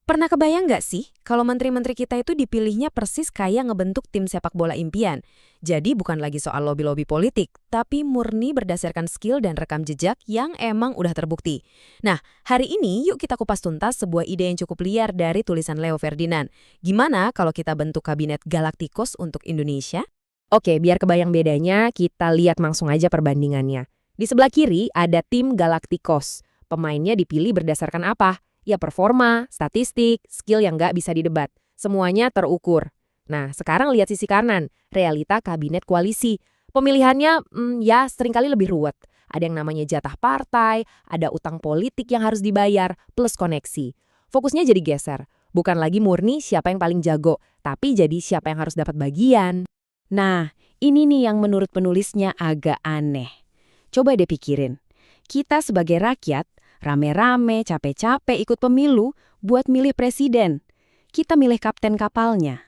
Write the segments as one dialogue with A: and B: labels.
A: Pernah kebayang nggak sih kalau menteri-menteri kita itu dipilihnya persis kayak ngebentuk tim sepak bola impian? Jadi bukan lagi soal lobby-lobby politik, tapi murni berdasarkan skill dan rekam jejak yang emang udah terbukti. Nah, hari ini yuk kita kupas tuntas sebuah ide yang cukup liar dari tulisan Leo Ferdinand. Gimana kalau kita bentuk kabinet Galacticos untuk Indonesia?
B: Oke, biar kebayang bedanya, kita lihat langsung aja perbandingannya. Di sebelah kiri ada tim Galacticos. Pemainnya dipilih berdasarkan apa? Ya performa, statistik, skill yang nggak bisa didebat. Semuanya terukur. Nah, sekarang lihat sisi kanan, realita kabinet koalisi. Pemilihannya, ya seringkali lebih ruwet. Ada yang namanya jatah partai, ada utang politik yang harus dibayar, plus koneksi. Fokusnya jadi geser. Bukan lagi murni siapa yang paling jago, tapi jadi siapa yang harus dapat bagian.
A: Nah, ini nih yang menurut penulisnya agak aneh. Coba deh pikirin. Kita sebagai rakyat, rame-rame, capek-capek ikut pemilu buat milih presiden. Kita milih kapten kapalnya.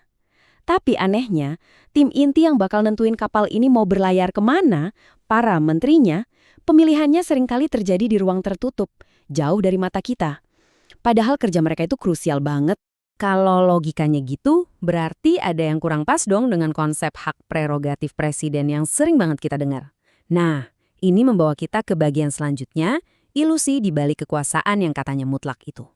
A: Tapi anehnya, tim inti yang bakal nentuin kapal ini mau berlayar kemana, para menterinya, pemilihannya seringkali terjadi di ruang tertutup, jauh dari mata kita. Padahal kerja mereka itu krusial banget. Kalau logikanya gitu, berarti ada yang kurang pas dong dengan konsep hak prerogatif presiden yang sering banget kita dengar. Nah, ini membawa kita ke bagian selanjutnya, ilusi di balik kekuasaan yang katanya mutlak itu.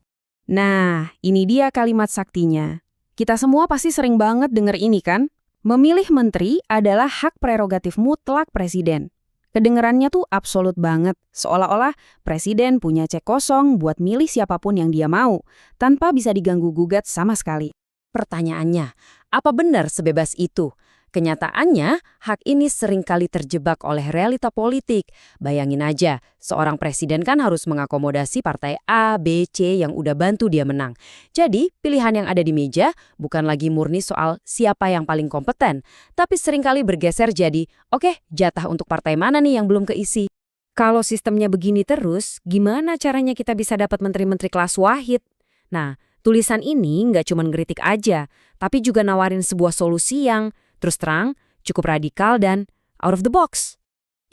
A: Nah, ini dia kalimat saktinya. Kita semua pasti sering banget dengar ini kan? Memilih menteri adalah hak prerogatif mutlak presiden. Kedengerannya tuh absolut banget, seolah-olah presiden punya cek kosong buat milih siapapun yang dia mau, tanpa bisa diganggu-gugat sama sekali. Pertanyaannya, apa benar sebebas itu? Kenyataannya, hak ini seringkali terjebak oleh realita politik. Bayangin aja, seorang presiden kan harus mengakomodasi partai A, B, C yang udah bantu dia menang. Jadi, pilihan yang ada di meja bukan lagi murni soal siapa yang paling kompeten, tapi seringkali bergeser jadi, oke, jatah untuk partai mana nih yang belum keisi? Kalau sistemnya begini terus, gimana caranya kita bisa dapat menteri-menteri kelas Wahid? Nah, tulisan ini nggak cuma ngeritik aja, tapi juga nawarin sebuah solusi yang terus terang, cukup radikal dan out of the box.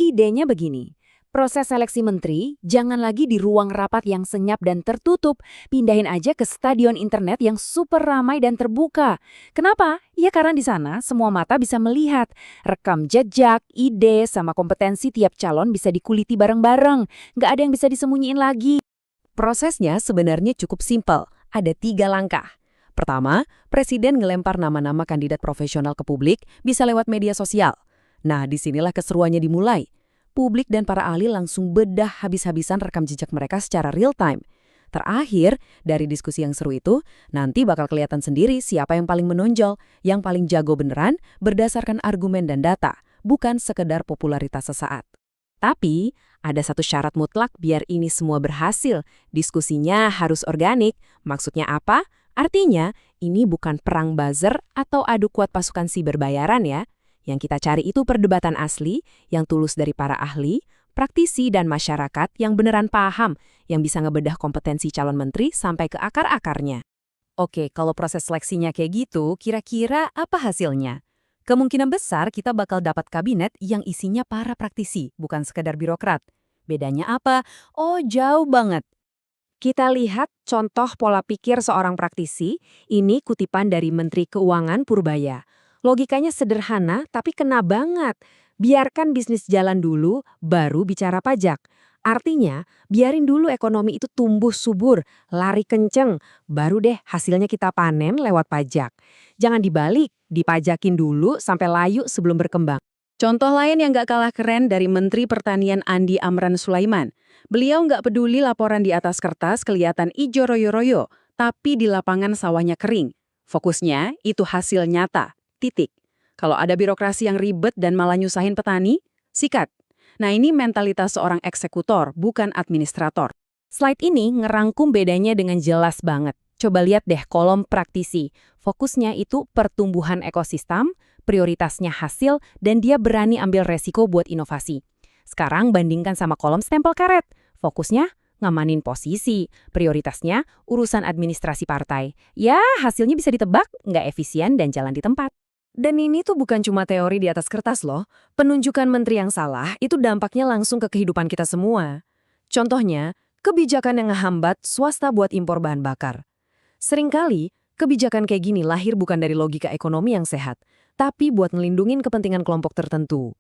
A: Idenya begini, proses seleksi menteri jangan lagi di ruang rapat yang senyap dan tertutup, pindahin aja ke stadion internet yang super ramai dan terbuka. Kenapa? Ya karena di sana semua mata bisa melihat, rekam jejak, ide, sama kompetensi tiap calon bisa dikuliti bareng-bareng, nggak ada yang bisa disembunyiin lagi. Prosesnya sebenarnya cukup simpel, ada 3 langkah. Pertama, presiden ngelempar nama-nama kandidat profesional ke publik bisa lewat media sosial. Nah, disinilah keseruannya dimulai. Publik dan para ahli langsung bedah habis-habisan rekam jejak mereka secara real time. Terakhir, dari diskusi yang seru itu, nanti bakal kelihatan sendiri siapa yang paling menonjol, yang paling jago beneran berdasarkan argumen dan data, bukan sekedar popularitas sesaat. Tapi, ada satu syarat mutlak biar ini semua berhasil. Diskusinya harus organik. Maksudnya apa? Artinya, ini bukan perang buzzer atau adu kuat pasukan siber bayaran ya. Yang kita cari itu perdebatan asli, yang tulus dari para ahli, praktisi dan masyarakat yang beneran paham, yang bisa ngebedah kompetensi calon menteri sampai ke akar-akarnya. Oke, kalau proses seleksinya kayak gitu, kira-kira apa hasilnya? Kemungkinan besar kita bakal dapat kabinet yang isinya para praktisi, bukan sekedar birokrat. Bedanya apa? Oh, jauh banget. Kita lihat contoh pola pikir seorang praktisi, ini kutipan dari Menteri Keuangan Purbaya. Logikanya sederhana tapi kena banget. Biarkan bisnis jalan dulu, baru bicara pajak. Artinya, biarin dulu ekonomi itu tumbuh subur, lari kenceng, baru deh hasilnya kita panen lewat pajak. Jangan dibalik, dipajakin dulu sampai layu sebelum berkembang. Contoh lain yang gak kalah keren dari Menteri Pertanian Andi Amran Sulaiman. Beliau nggak peduli laporan di atas kertas kelihatan ijo royo-royo, tapi di lapangan sawahnya kering. Fokusnya itu hasil nyata, titik. Kalau ada birokrasi yang ribet dan malah nyusahin petani, sikat. Nah ini mentalitas seorang eksekutor, bukan administrator. Slide ini ngerangkum bedanya dengan jelas banget. Coba lihat deh kolom praktisi. Fokusnya itu pertumbuhan ekosistem, prioritasnya hasil, dan dia berani ambil resiko buat inovasi. Sekarang bandingkan sama kolom stempel karet. Fokusnya ngamanin posisi, prioritasnya urusan administrasi partai. Ya, hasilnya bisa ditebak, nggak efisien dan jalan di tempat. Dan ini tuh bukan cuma teori di atas kertas loh. Penunjukan menteri yang salah itu dampaknya langsung ke kehidupan kita semua. Contohnya, kebijakan yang ngehambat swasta buat impor bahan bakar.
B: Seringkali, kebijakan kayak gini lahir bukan dari logika ekonomi yang sehat, tapi buat ngelindungin kepentingan kelompok tertentu.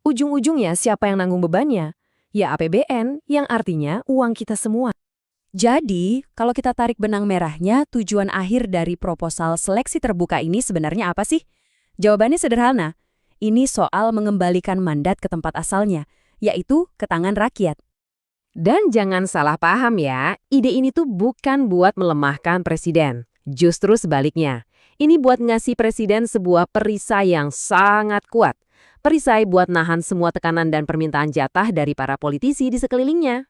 B: Ujung-ujungnya siapa yang nanggung bebannya? Ya APBN, yang artinya uang kita semua.
A: Jadi, kalau kita tarik benang merahnya, tujuan akhir dari proposal seleksi terbuka ini sebenarnya apa sih? Jawabannya sederhana. Ini soal mengembalikan mandat ke tempat asalnya, yaitu ke tangan rakyat.
B: Dan jangan salah paham ya, ide ini tuh bukan buat melemahkan presiden. Justru sebaliknya, ini buat ngasih presiden sebuah perisai yang sangat kuat. Perisai buat nahan semua tekanan dan permintaan jatah dari para politisi di sekelilingnya.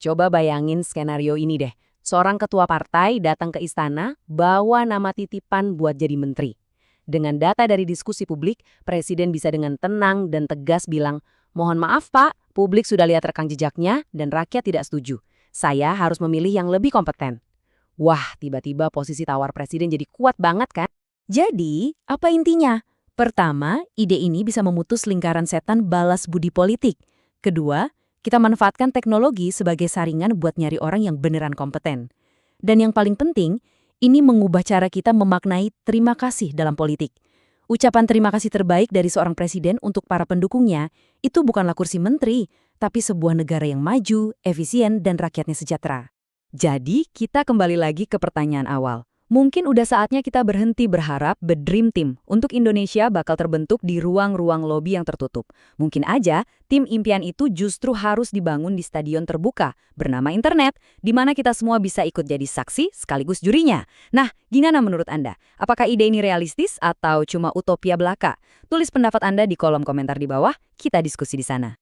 B: Coba bayangin skenario ini deh. Seorang ketua partai datang ke istana, bawa nama titipan buat jadi menteri. Dengan data dari diskusi publik, presiden bisa dengan tenang dan tegas bilang, "Mohon maaf Pak, publik sudah lihat rekam jejaknya dan rakyat tidak setuju. Saya harus memilih yang lebih kompeten." Wah, tiba-tiba posisi tawar presiden jadi kuat banget kan?
A: Jadi, apa intinya? Pertama, ide ini bisa memutus lingkaran setan balas budi politik. Kedua, kita manfaatkan teknologi sebagai saringan buat nyari orang yang beneran kompeten. Dan yang paling penting, ini mengubah cara kita memaknai terima kasih dalam politik. Ucapan terima kasih terbaik dari seorang presiden untuk para pendukungnya itu bukanlah kursi menteri, tapi sebuah negara yang maju, efisien, dan rakyatnya sejahtera. Jadi, kita kembali lagi ke pertanyaan awal. Mungkin udah saatnya kita berhenti berharap Dream Team untuk Indonesia bakal terbentuk di ruang-ruang lobi yang tertutup. Mungkin aja tim impian itu justru harus dibangun di stadion terbuka bernama internet, di mana kita semua bisa ikut jadi saksi sekaligus jurinya. Nah, gimana menurut Anda? Apakah ide ini realistis atau cuma utopia belaka? Tulis pendapat Anda di kolom komentar di bawah, kita diskusi di sana.